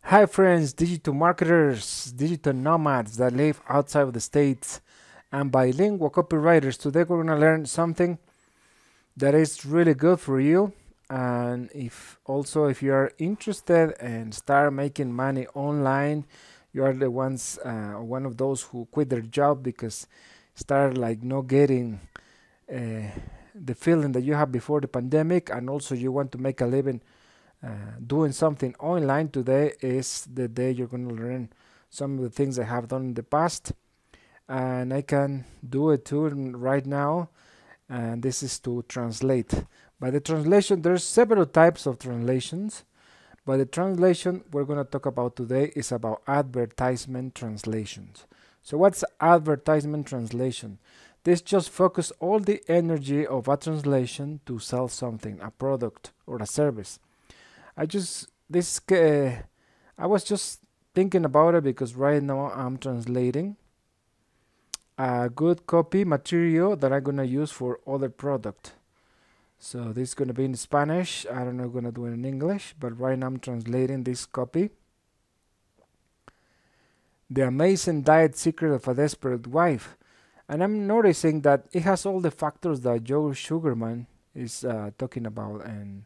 Hi friends, digital marketers, digital nomads that live outside of the States, and bilingual copywriters. Today we're going to learn something that is really good for you. And if you are interested and start making money online, you are the ones, one of those who quit their job because start like not getting uh, the feeling that you have before the pandemic, and also you want to make a living doing something online. Today is the day you're going to learn some of the things I have done in the past, and I can do it too right now. And this is to translate. By the translation, there's several types of translations, but the translation we're going to talk about today is about advertisement translations. So what's advertisement translation? This just focus all the energy of a translation to sell something, a product or a service. I just this I was just thinking about it because right now I'm translating a good copy material that I'm gonna use for other product. So this is gonna be in Spanish. I don't know gonna do it in English, but right now I'm translating this copy. The amazing diet secret of a desperate wife. And I'm noticing that it has all the factors that Joe Sugarman is talking about and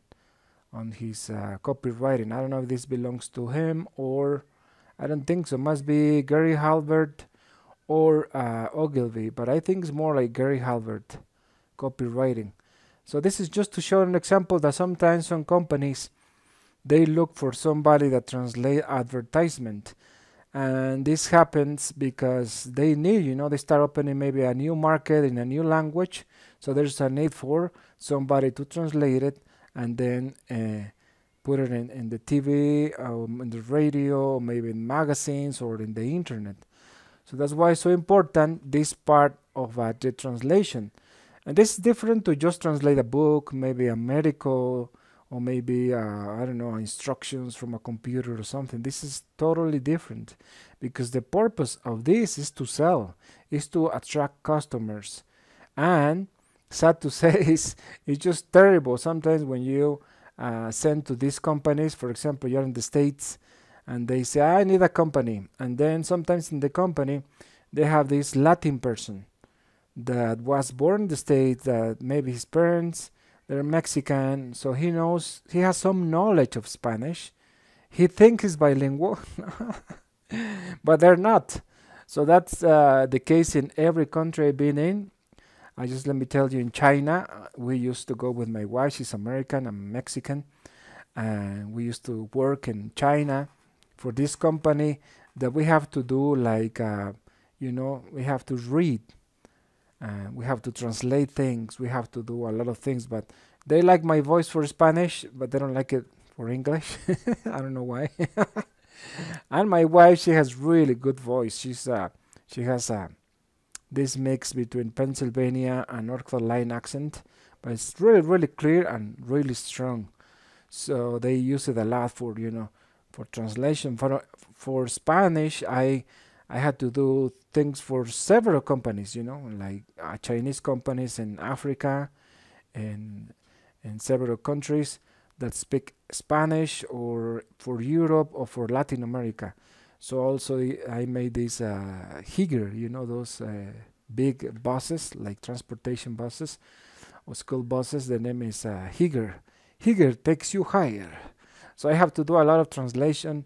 on his copywriting. I don't know if this belongs to him or I don't think so. Must be Gary Halbert or Ogilvy, but I think it's more like Gary Halbert copywriting. So this is just to show an example that sometimes some companies they look for somebody that translate advertisement, and this happens because they need, they start opening maybe a new market in a new language, so there's a need for somebody to translate it and then put it in the TV, in the radio, maybe in magazines or in the internet. So that's why it's so important this part of the translation. And this is different to just translate a book, maybe a medical, or maybe I don't know, instructions from a computer or something. This is totally different because the purpose of this is to sell, is to attract customers. And sad to say, it's just terrible sometimes when you send to these companies. For example, you're in the States and they say, I need a company. And then sometimes in the company, they have this Latin person that was born in the States, that maybe his parents, they're Mexican, so he knows, he has some knowledge of Spanish. He thinks he's bilingual, but they're not. So that's the case in every country I've been in. I just let me tell you, in China, we used to go with my wife. She's American, I'm Mexican, and we used to work in China for this company that we have to do like, we have to read, we have to translate things, we have to do a lot of things. But they like my voice for Spanish, but they don't like it for English. I don't know why. And my wife, she has really good voice. She has this mix between Pennsylvania and North Carolina accent, but it's really, really clear and really strong. So they use it a lot for for translation. For Spanish, I had to do things for several companies, like Chinese companies in Africa and in several countries that speak Spanish, or for Europe or for Latin America. So also I made this Higer, those big buses, like transportation buses or school buses. The name is Higer. Higer takes you higher. So I have to do a lot of translation.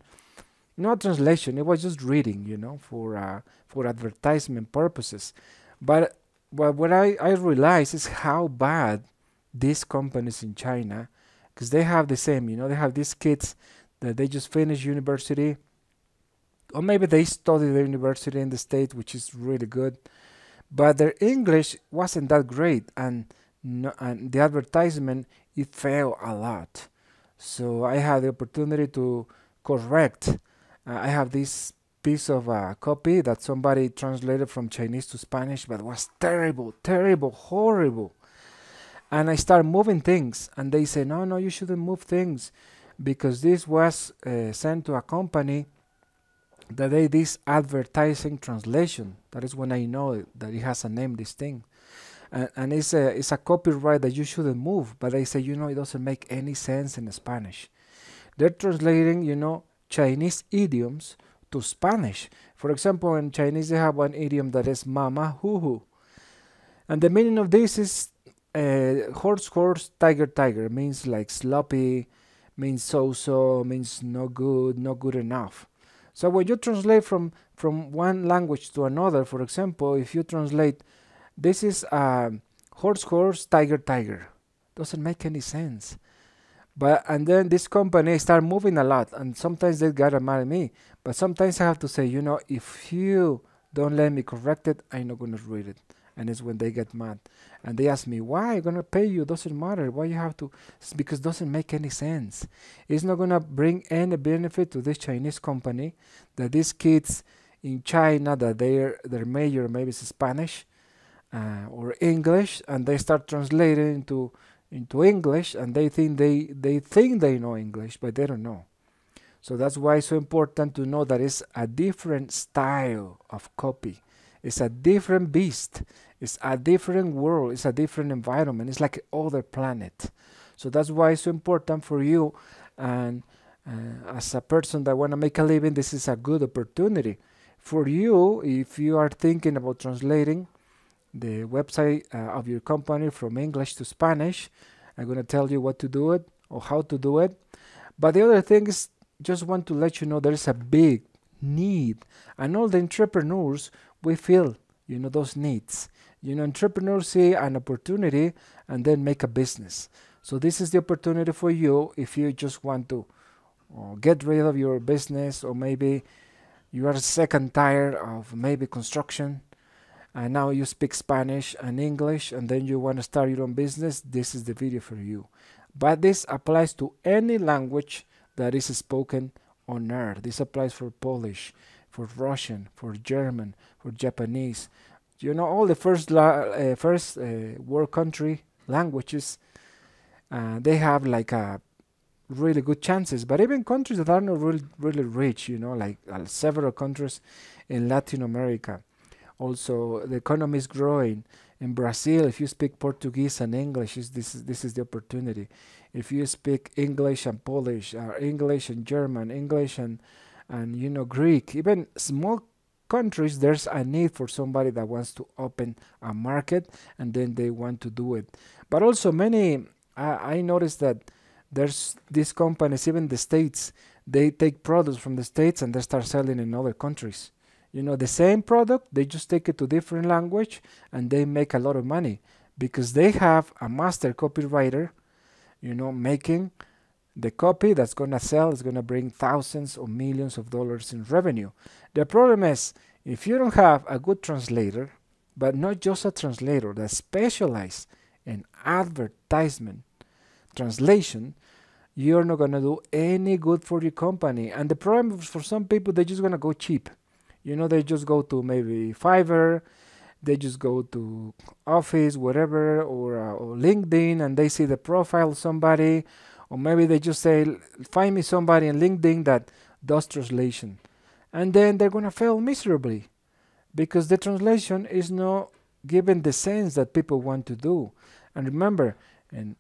Not translation, it was just reading, for advertisement purposes. But what I realized is how bad these companies in China, because they have the same, they have these kids that they just finish university, or maybe they study the university in the States, which is really good, but their English wasn't that great, and no, and the advertisement it failed a lot. So I had the opportunity to correct. I have this piece of copy that somebody translated from Chinese to Spanish, but was terrible, terrible, horrible. And I started moving things, and they say, no, no, you shouldn't move things, because this was sent to a company that they this advertising translation. That is when I know that it has a name, this thing. And it's a copyright that you shouldn't move. But they say, it doesn't make any sense in Spanish. They're translating, Chinese idioms to Spanish. For example, in Chinese they have one idiom that is mama hoo. And the meaning of this is horse, horse, tiger, tiger. Means like sloppy, means so-so, means no good, not good enough. So when you translate from one language to another, for example, if you translate, this is horse, horse, tiger, tiger. Doesn't make any sense. And then this company start moving a lot, and sometimes they gotta mad at me. But sometimes I have to say, if you don't let me correct it, I'm not gonna read it. And it's when they get mad, and they ask me, why I'm gonna pay you, doesn't matter, why you have to. It's because it doesn't make any sense. It's not gonna bring any benefit to this Chinese company that these kids in China, that their major maybe is Spanish or English, and they start translating into English, and they think they know English, but they don't know. So that's why it's so important to know that it's a different style of copy. It's a different beast. It's a different world. It's a different environment. It's like other planet. So that's why it's so important for you. And as a person that want to make a living, this is a good opportunity for you. If you are thinking about translating the website of your company from English to Spanish, I'm going to tell you what to do it or how to do it. But the other thing is, just want to let you know there is a big need, and all the entrepreneurs, we feel those needs. Entrepreneurs see an opportunity and then make a business. So this is the opportunity for you if you just want to get rid of your business, or maybe you are sick and tired of maybe construction, and now you speak Spanish and English, and then you want to start your own business. This is the video for you. But this applies to any language that is spoken on earth. This applies for Polish, for Russian, for German, for Japanese. All the first world country languages, they have like a really good chances. But even countries that are not really rich, like several countries in Latin America. Also, the economy is growing. In Brazil, if you speak Portuguese and English, this is the opportunity. If you speak English and Polish, or English and German, English and Greek, even small countries, there's a need for somebody that wants to open a market, and then they want to do it. But also I noticed that there's these companies, even the States, they take products from the States and they start selling in other countries. The same product, they just take it to different language, and they make a lot of money because they have a master copywriter, making the copy that's going to sell, is going to bring thousands or millions of dollars in revenue. The problem is, if you don't have a good translator, but not just a translator that specializes in advertisement translation, you're not going to do any good for your company. And the problem for some people, they're just going to go cheap. They just go to maybe Fiverr, they just go to Office, whatever, or LinkedIn, and they see the profile of somebody, or maybe they just say, find me somebody in LinkedIn that does translation. And then they're going to fail miserably because the translation is not given the sense that people want to do. And remember, and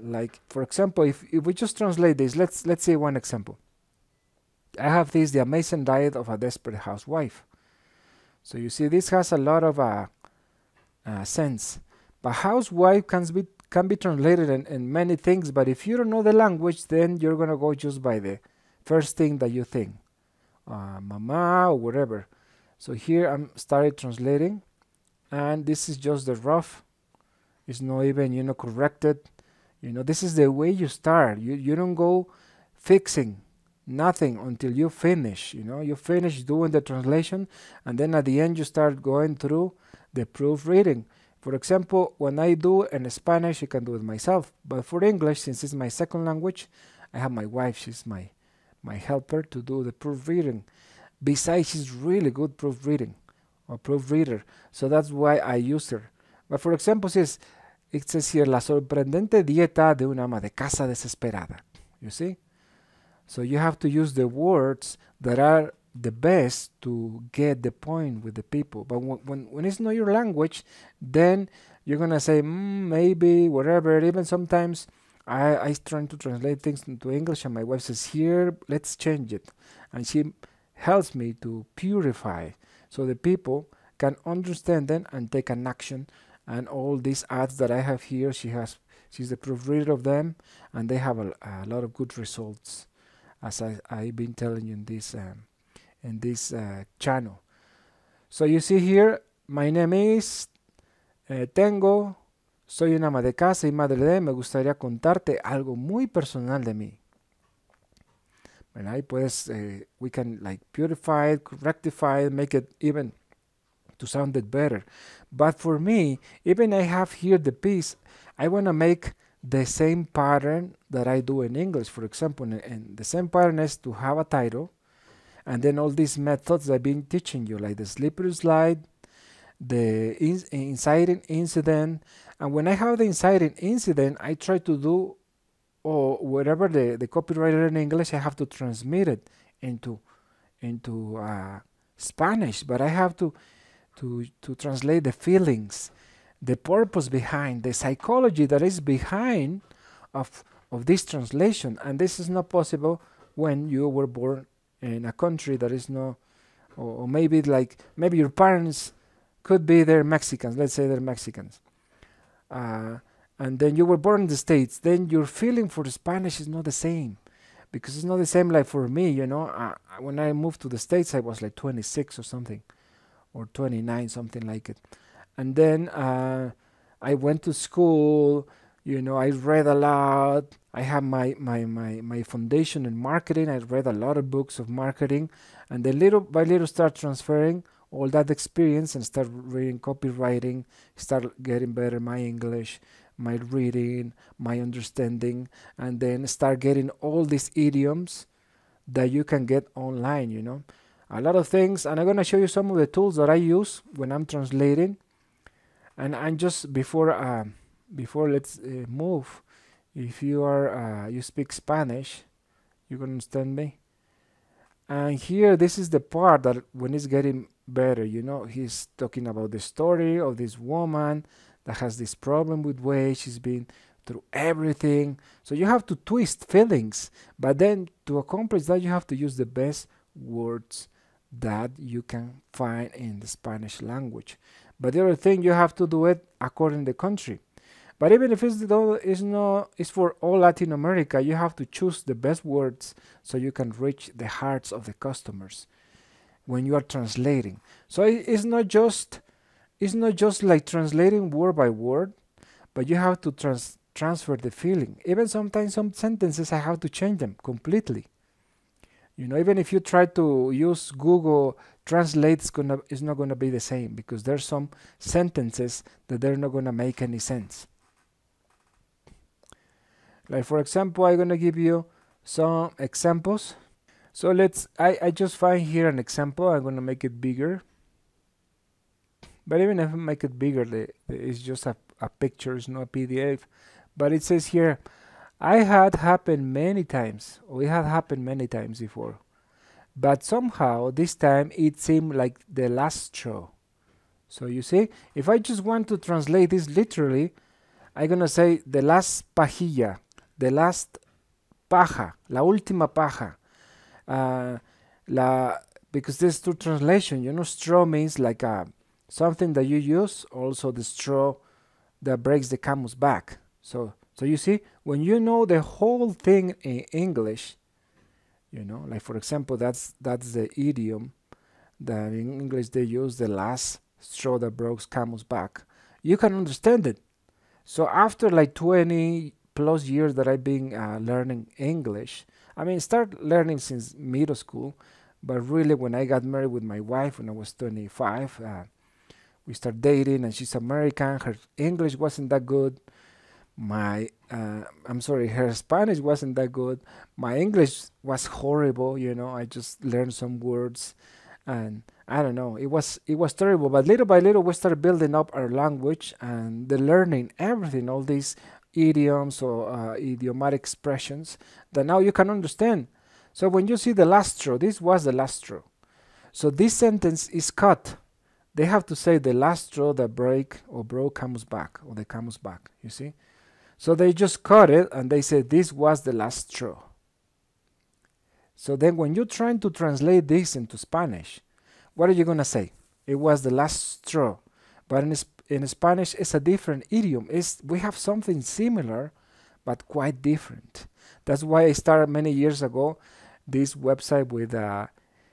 like, for example, if we just translate this, let's say one example. I have this, The Amazing Diet of a Desperate Housewife. So you see, this has a lot of sense. But housewife can be translated in many things, but if you don't know the language, then you're going to go just by the first thing that you think. Mama or whatever. So here I'm started translating, and this is just the rough. It's not even, corrected. This is the way you start. You don't go fixing nothing until you finish. You finish doing the translation, and then at the end you start going through the proofreading. For example, when I do in Spanish, I can do it myself, but for English, since it's my second language, I have my wife. She's my helper to do the proofreading. Besides, she's really good proofreading or proofreader, so that's why I use her. But for example, it says here, la sorprendente dieta de una ama de casa desesperada. You see? So you have to use the words that are the best to get the point with the people. But when it's not your language, then you're going to say, maybe, whatever. Even sometimes I trying to translate things into English, and my wife says, "Here, let's change it," and she helps me to purify so the people can understand them and take an action. And all these ads that I have here, she's the proofreader of them, and they have a lot of good results, as I've been telling you in this channel. So you see here, my name is tengo, soy una ama de casa y madre de, me gustaría contarte algo muy personal de mí. ¿Verdad? Pues, we can like purify it, rectify it, make it even to sound it better. But for me, even I have here the piece, I want to make the same pattern that I do in English. For example, and the same pattern is to have a title, and then all these methods I've been teaching you, like the slippery slide, the inciting incident. And when I have the inciting incident, I try to do, or whatever the copywriter in English, I have to transmit it into Spanish, but I have to translate the feelings, the purpose behind, the psychology that is behind of this translation. And this is not possible when you were born in a country that is not, or maybe your parents could be they're Mexicans, let's say they're Mexicans, and then you were born in the States, then your feeling for the Spanish is not the same, because it's not the same. Like for me, when I moved to the States, I was like 26 or something, or 29, something like it. And then I went to school, I read a lot. I have my foundation in marketing. I read a lot of books of marketing, and then little by little start transferring all that experience and start reading copywriting, start getting better my English, my reading, my understanding, and then start getting all these idioms that you can get online, a lot of things. And I'm going to show you some of the tools that I use when I'm translating. And I'm just before let's move. If you are you speak Spanish, you can understand me. And here, this is the part that when it's getting better, he's talking about the story of this woman that has this problem with weight. She's been through everything. So you have to twist feelings, but then to accomplish that, you have to use the best words that you can find in the Spanish language. But the other thing, you have to do it according to the country. But even if it's for all Latin America, you have to choose the best words so you can reach the hearts of the customers when you are translating. So it's not just like translating word by word, but you have to transfer the feeling. Even sometimes some sentences I have to change them completely. Even if you try to use Google Translate, it's not gonna be the same, because there's some sentences that they're not gonna make any sense. Like for example, I'm gonna give you some examples. So I just find here an example. I'm gonna make it bigger. But even if I make it bigger, it's just a picture, it's not a PDF. But it says here, it had happened many times before. But somehow this time it seemed like the last straw. So you see, if I just want to translate this literally, I'm gonna say the last pajilla, the last paja, la última paja. Because there's two translation, straw means like something that you use, also the straw that breaks the camel's back. So you see, when you know the whole thing in English, like for example, that's the idiom that in English they use, the last straw that broke camel's back. You can understand it. So after like 20 plus years that I've been learning English, start learning since middle school, but really when I got married with my wife when I was 25, we started dating, and she's American. Her English wasn't that good. Her Spanish wasn't that good. My English was horrible, I just learned some words, and I don't know, it was terrible. But little by little we started building up our language and the learning everything, all these idioms or idiomatic expressions that now you can understand. So when you see the last straw, this was the last straw. So this sentence is cut. They have to say the last straw that broke camel's back, or the camel's back, you see. So they just cut it and they said this was the last straw. So then when you're trying to translate this into Spanish, what are you going to say? It was the last straw. But in Spanish, it's a different idiom. We have something similar, but quite different. That's why I started many years ago this website with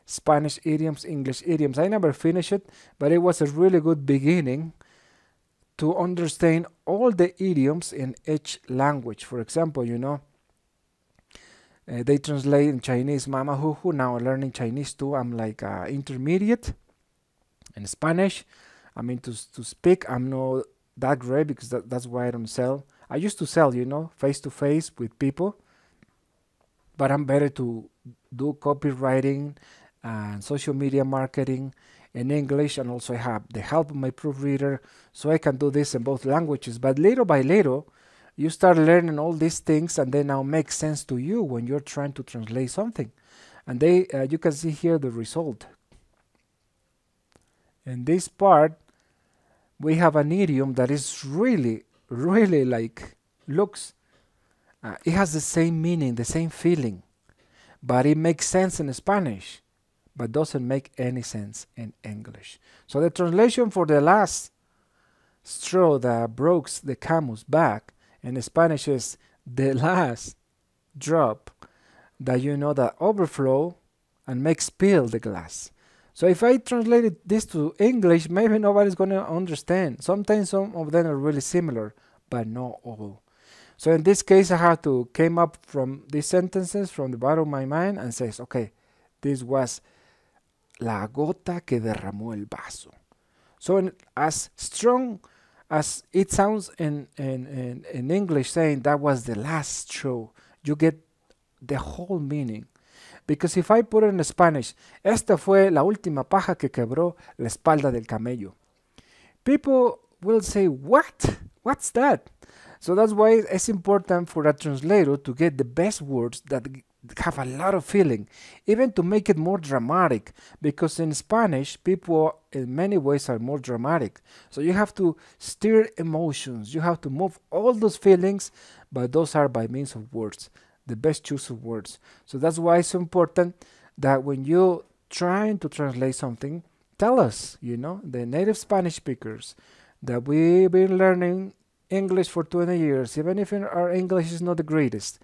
Spanish idioms, English idioms. I never finished it, but it was a really good beginning to understand all the idioms in each language. For example, they translate in Chinese, mama huhu. Now learning Chinese too. I'm like intermediate. In Spanish, I mean to speak, I'm not that great because that's why I don't sell. I used to sell, face to face with people, but I'm better to do copywriting and social media marketing in English, and also I have the help of my proofreader, so I can do this in both languages. But little by little, you start learning all these things, and they now make sense to you when you're trying to translate something. And you can see here the result. In this part, we have an idiom that is really, really it has the same meaning, the same feeling, but it makes sense in Spanish, but doesn't make any sense in English. So the translation for the last straw that broke the camel's back in Spanish is the last drop that that overflow and make spill the glass. So if I translated this to English, maybe nobody's going to understand. Sometimes some of them are really similar, but not all. So in this case, I have to came up from these sentences from the bottom of my mind and says, okay, this was la gota que derramó el vaso. So as strong as it sounds in English, saying that was the last straw, you get the whole meaning. Because if I put it in Spanish, esta fue la última paja que quebró la espalda del camello, people will say, what? What's that? So that's why it's important for a translator to get the best words that have a lot of feeling, even to make it more dramatic, because in Spanish, people in many ways are more dramatic. So you have to stir emotions, you have to move all those feelings, but those are by means of words, the best choice of words. So that's why it's important that when you're trying to translate something, tell us, the native Spanish speakers, that we've been learning English for 20 years, even if our English is not the greatest,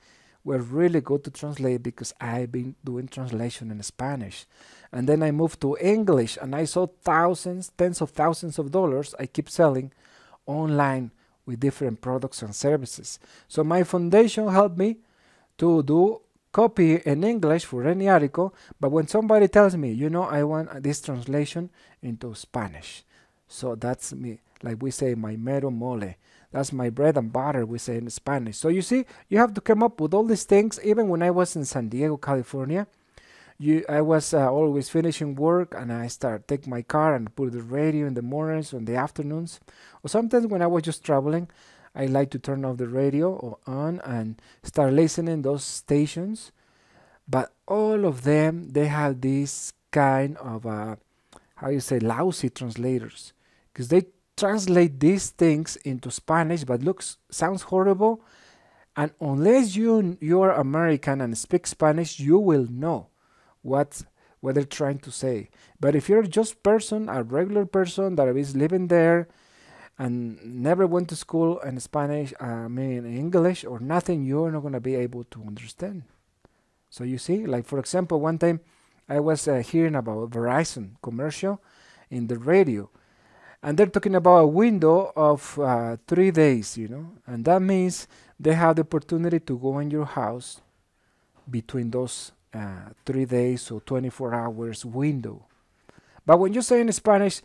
we're really good to translate because I've been doing translation in Spanish. And then I moved to English and I saw thousands, tens of thousands of dollars I keep selling online with different products and services. So my foundation helped me to do copy in English for any article, but when somebody tells me, I want this translation into Spanish. So that's me, like we say, my mero mole. That's my bread and butter, we say in Spanish. So you see, you have to come up with all these things. Even when I was in San Diego, California, I was always finishing work and I take my car and put the radio in the mornings or in the afternoons. Or sometimes when I was just traveling, I like to turn off the radio on and start listening those stations. But all of them, they have this kind of, lousy translators. Because they translate these things into Spanish, but sounds horrible. And unless you're American and speak Spanish, you will know what they're trying to say. But if you're just a regular person that is living there and never went to school in Spanish, English or nothing, you're not going to be able to understand. So you see, like for example, one time I was hearing about Verizon commercial in the radio. And they're talking about a window of 3 days, and that means they have the opportunity to go in your house between those 3 days or 24 hours window. But when you say in Spanish,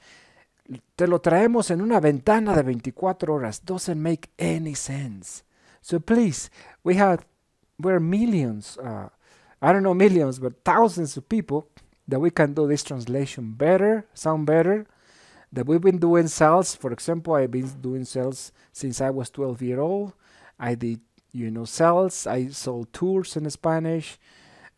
te lo traemos en una ventana de 24 horas, doesn't make any sense. So please, we're millions, I don't know millions, but thousands of people that we can do this translation better, sound better, that we've been doing sales. For example, I've been doing sales since I was 12 years old. I did, sales. I sold tours in Spanish.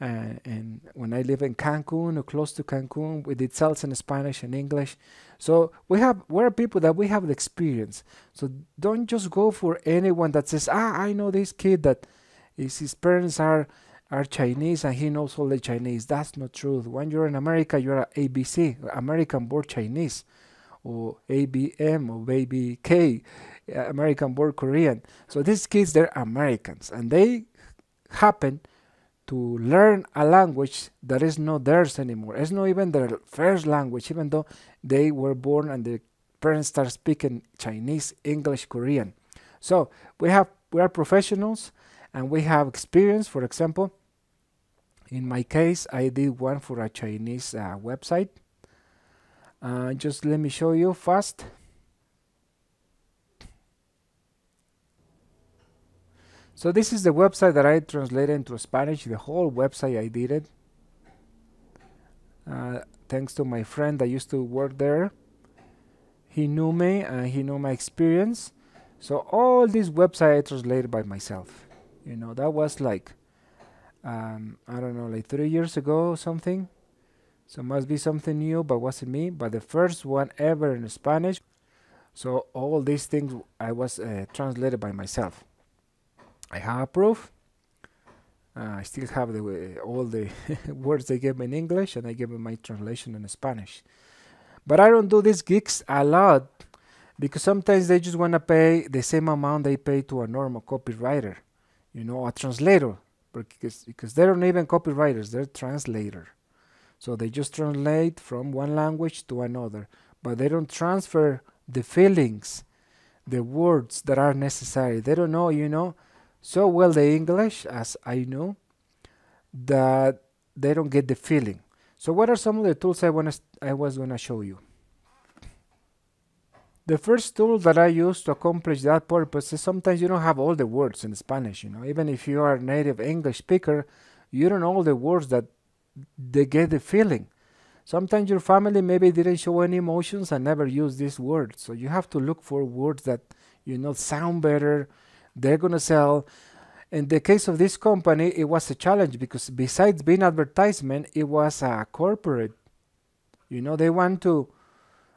and when I live in Cancun or close to Cancun, we did sales in Spanish and English. So we're people that we have the experience. So don't just go for anyone that says, I know this kid that his parents are Chinese and he knows all the Chinese. That's not true. When you're in America, you're ABC, American born Chinese, or ABM or Baby K, American born Korean. So these kids, they're Americans and they happen to learn a language that is not theirs anymore. It's not even their first language, even though they were born and their parents start speaking Chinese, English, Korean. So we are professionals and we have experience. For example, in my case, I did one for a Chinese website. Just let me show you fast. So this is the website that I translated into Spanish. The whole website I did it. Thanks to my friend that used to work there. He knew me and he knew my experience. So all this website I translated by myself. You know, that was like, I don't know, like 3 years ago or something. So must be something new, but wasn't me. But the first one ever in Spanish. So all these things I was translated by myself. I have proof. I still have all the words they gave me in English, and I gave them my translation in Spanish. But I don't do these gigs a lot because sometimes they just want to pay the same amount they pay to a normal copywriter, you know, a translator, because they're not even copywriters, they're translator. So they just translate from one language to another, but they don't transfer the feelings, the words that are necessary. They don't know, you know, so well the English as I know that they don't get the feeling. So what are some of the tools I was gonna show you? The first tool that I use to accomplish that purpose is sometimes you don't have all the words in Spanish, you know, even if you are a native English speaker, you don't know all the words that they get the feeling. Sometimes your family maybe didn't show any emotions and never use these words. So you have to look for words that, you know, sound better, they're gonna sell. In the case of this company, it was a challenge because besides being advertisement, it was a corporate. You know, they want to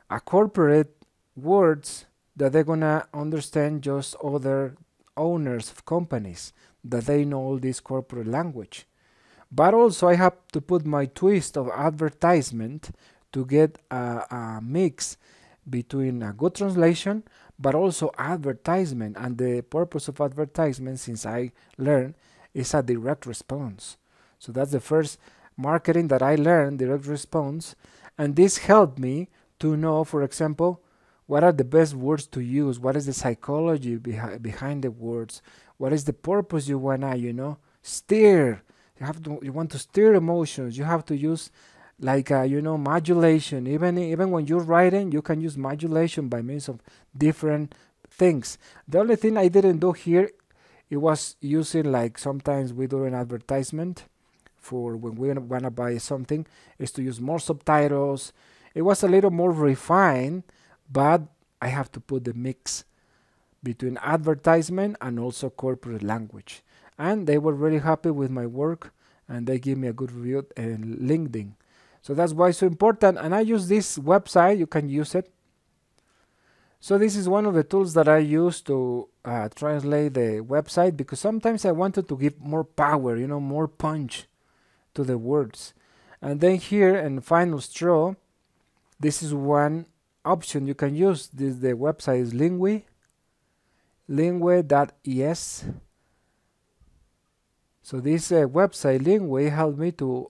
a corporate words that they're gonna understand just other owners of companies, that they know all this corporate language. But also I have to put my twist of advertisement to get a mix between a good translation but also advertisement. And the purpose of advertisement, since I learned, is a direct response. So that's the first marketing that I learned, direct response. And this helped me to know, for example, what are the best words to use, what is the psychology behind the words, what is the purpose you wanna, you know, steer. You want to steer emotions. You have to use like you know, modulation. Even when you're writing, you can use modulation by means of different things. The only thing I didn't do here, it was using, like sometimes we do an advertisement for when we wanna buy something, is to use more subtitles. It was a little more refined, but I have to put the mix between advertisement and also corporate language. And they were really happy with my work and they give me a good review in LinkedIn. So that's why it's so important. And I use this website, you can use it. So this is one of the tools that I use to translate the website, because sometimes I wanted to give more power, you know, more punch to the words. And then here in Final Straw, this is one option you can use. The website is lingue.es. So this website, Lingue, helped me to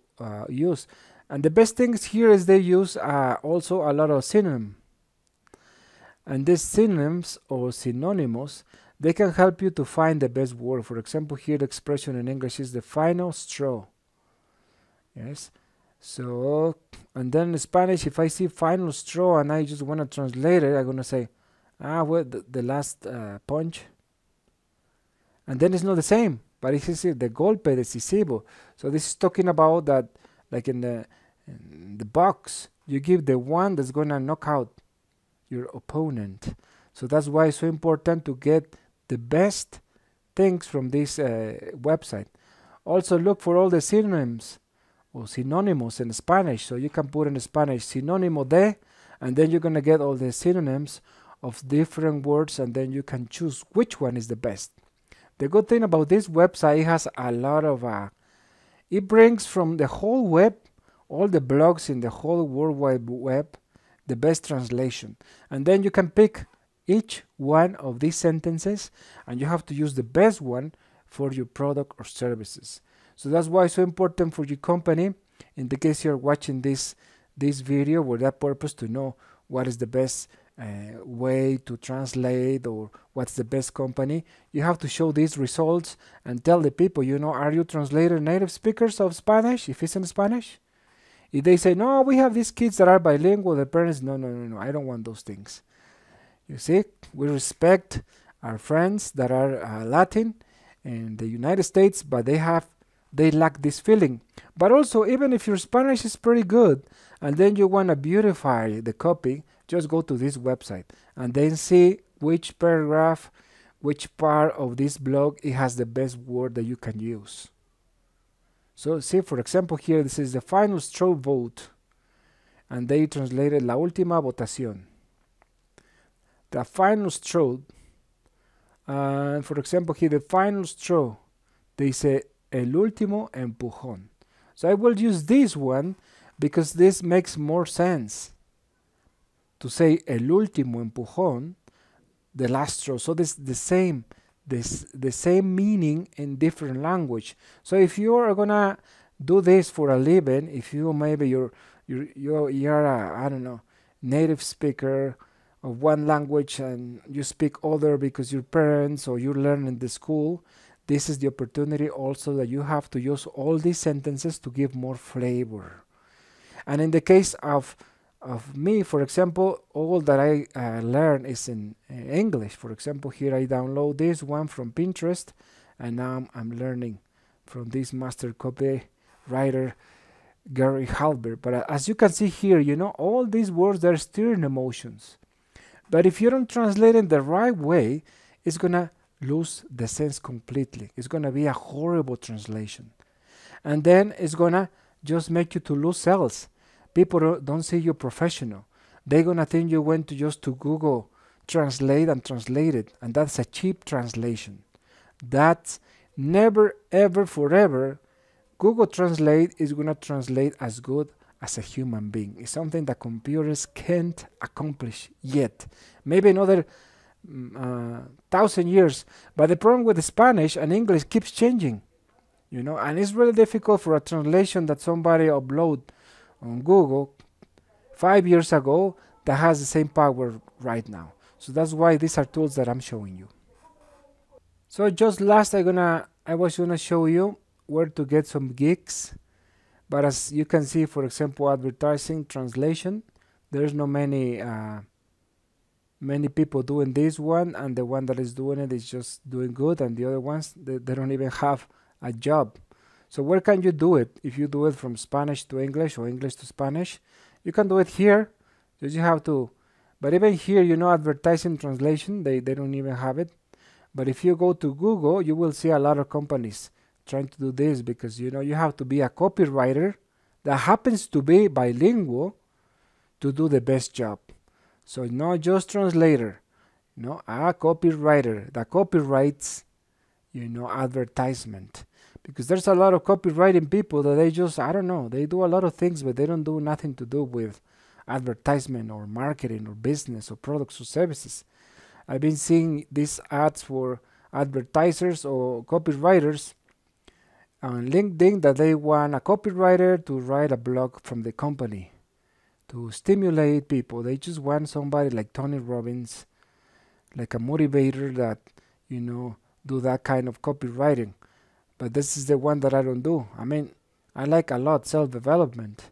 use. And the best things here is they use also a lot of synonyms. And these synonyms or synonymous, they can help you to find the best word. For example, here the expression in English is the final straw. Yes. So, and then in Spanish, if I see final straw and I just want to translate it, I'm going to say, well, the last punch. And then it's not the same, but it says here, the golpe decisivo. So this is talking about that, like in the box, you give the one that's going to knock out your opponent. So that's why it's so important to get the best things from this website. Also look for all the synonyms or synonymous in Spanish. So you can put in Spanish sinónimo de, and then you're going to get all the synonyms of different words, and then you can choose which one is the best. The good thing about this website, it has a lot of it brings from the whole web, all the blogs in the whole World Wide Web, the best translation. And then you can pick each one of these sentences, and you have to use the best one for your product or services. So that's why it's so important for your company, in the case you're watching this video with that purpose, to know what is the best way to translate, or what's the best company. You have to show these results and tell the people, are you translator native speakers of Spanish, if it's in Spanish? If they say, no, we have these kids that are bilingual, the parents, no, I don't want those things. You see, we respect our friends that are Latin in the United States, but they lack this feeling. But also, even if your Spanish is pretty good, and then you want to beautify the copy, just go to this website and then see which paragraph, which part of this blog, it has the best word that you can use. So see, for example, here this is the final straw vote, and they translated la última votación. The final straw, for example, here the final straw, they say el último empujón. So I will use this one because this makes more sense to say el último empujón, the last straw. So this the same meaning in different language. So if you are gonna do this for a living, if you maybe you're a, I don't know, native speaker of one language and you speak other because your parents or you learn in the school, this is the opportunity also that you have to use all these sentences to give more flavor. And in the case of me, for example, all that I learn is in English. For example, here I download this one from Pinterest, and now I'm learning from this master copywriter, Gary Halbert. But as you can see here, all these words, they're stirring emotions. But if you don't translate in the right way, it's going to lose the sense completely. It's going to be a horrible translation. And then it's going to just make you to lose sales. People don't see you professional. They're going to think you went to Google Translate and translate it. And that's a cheap translation. That's never, ever, forever. Google Translate is going to translate as good as a human being. It's something that computers can't accomplish yet. Maybe another 1,000 years. But the problem with the Spanish and English keeps changing. And it's really difficult for a translation that somebody upload on Google 5 years ago that has the same power right now. So that's why these are tools that I'm showing you. So just last, I was gonna show you where to get some gigs. But as you can see, for example, advertising translation, there's no many people doing this one, and the one that is doing it is just doing good, and the other ones, they don't even have a job. So where can you do it? If you do it from Spanish to English or English to Spanish, you can do it here. Just you have to, but even here, advertising translation, they don't even have it. But if you go to Google, you will see a lot of companies trying to do this, because you have to be a copywriter that happens to be bilingual to do the best job. So not just translator, a copywriter that copyrights, advertisement. Because there's a lot of copywriting people that they just, I don't know, they do a lot of things, but they don't do nothing to do with advertisement or marketing or business or products or services. I've been seeing these ads for advertisers or copywriters on LinkedIn that they want a copywriter to write a blog from the company to stimulate people. They just want somebody like Tony Robbins, like a motivator that, do that kind of copywriting. But this is the one that I don't do. I mean, I like a lot self-development,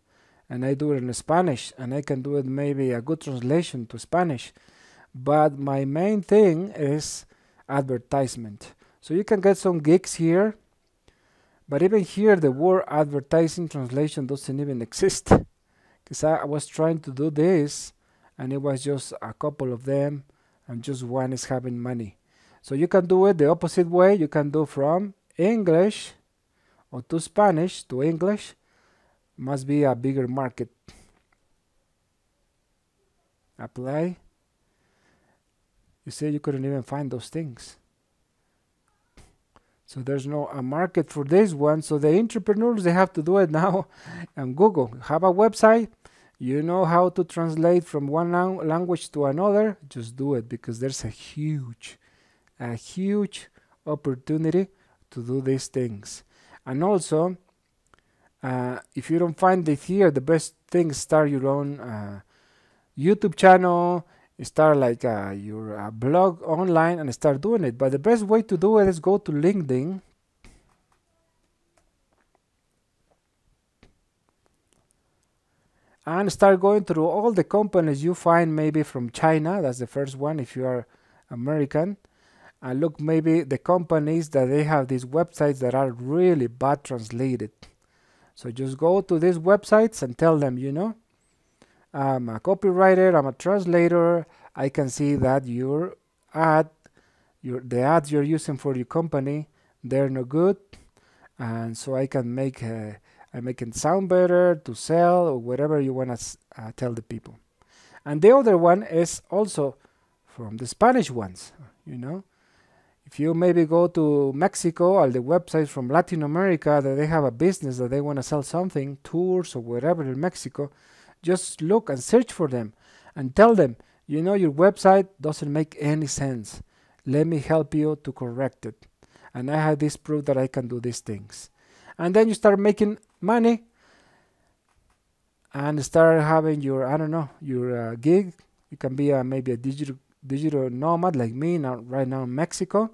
and I do it in Spanish, and I can do it maybe a good translation to Spanish. But my main thing is advertisement. So you can get some gigs here, but even here the word advertising translation doesn't even exist. Because I was trying to do this, and it was just a couple of them, and just one is having money. So you can do it the opposite way. You can do from English or to Spanish, to English, must be a bigger market. Apply. You see, you couldn't even find those things. So there's no a market for this one. So the entrepreneurs, they have to do it now on Google. Have a website. You know how to translate from one language to another. Just do it, because there's a huge opportunity to do these things. And also, if you don't find it here, the best thing is start your own YouTube channel. Start like your blog online and start doing it. But the best way to do it is go to LinkedIn. And start going through all the companies you find, maybe from China. That's the first one if you are American. And look maybe the companies that they have these websites that are really bad translated. So just go to these websites and tell them, you know, I'm a copywriter, I'm a translator. I can see that the ads you're using for your company, they're no good, and so I can make it sound better to sell or whatever you want to tell the people. And the other one is also from the Spanish ones, you know. If you maybe go to Mexico or the websites from Latin America that they have a business that they want to sell something, tours or whatever in Mexico, just look and search for them and tell them, you know, your website doesn't make any sense. Let me help you to correct it. And I have this proof that I can do these things. And then you start making money and start having your, I don't know, your gig. You can be maybe a digital nomad like me right now in Mexico.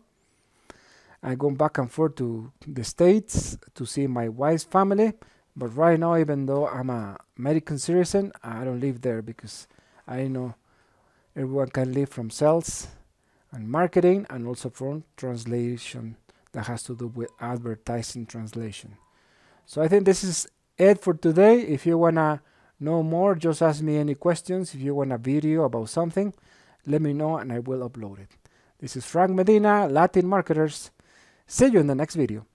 I'm going back and forth to the States to see my wife's family. But right now, even though I'm a American citizen, I don't live there because I know everyone can live from sales and marketing and also from translation that has to do with advertising translation. So I think this is it for today. If you want to know more, just ask me any questions. If you want a video about something, let me know and I will upload it. This is Frank Medina, Latin Marketers. See you in the next video.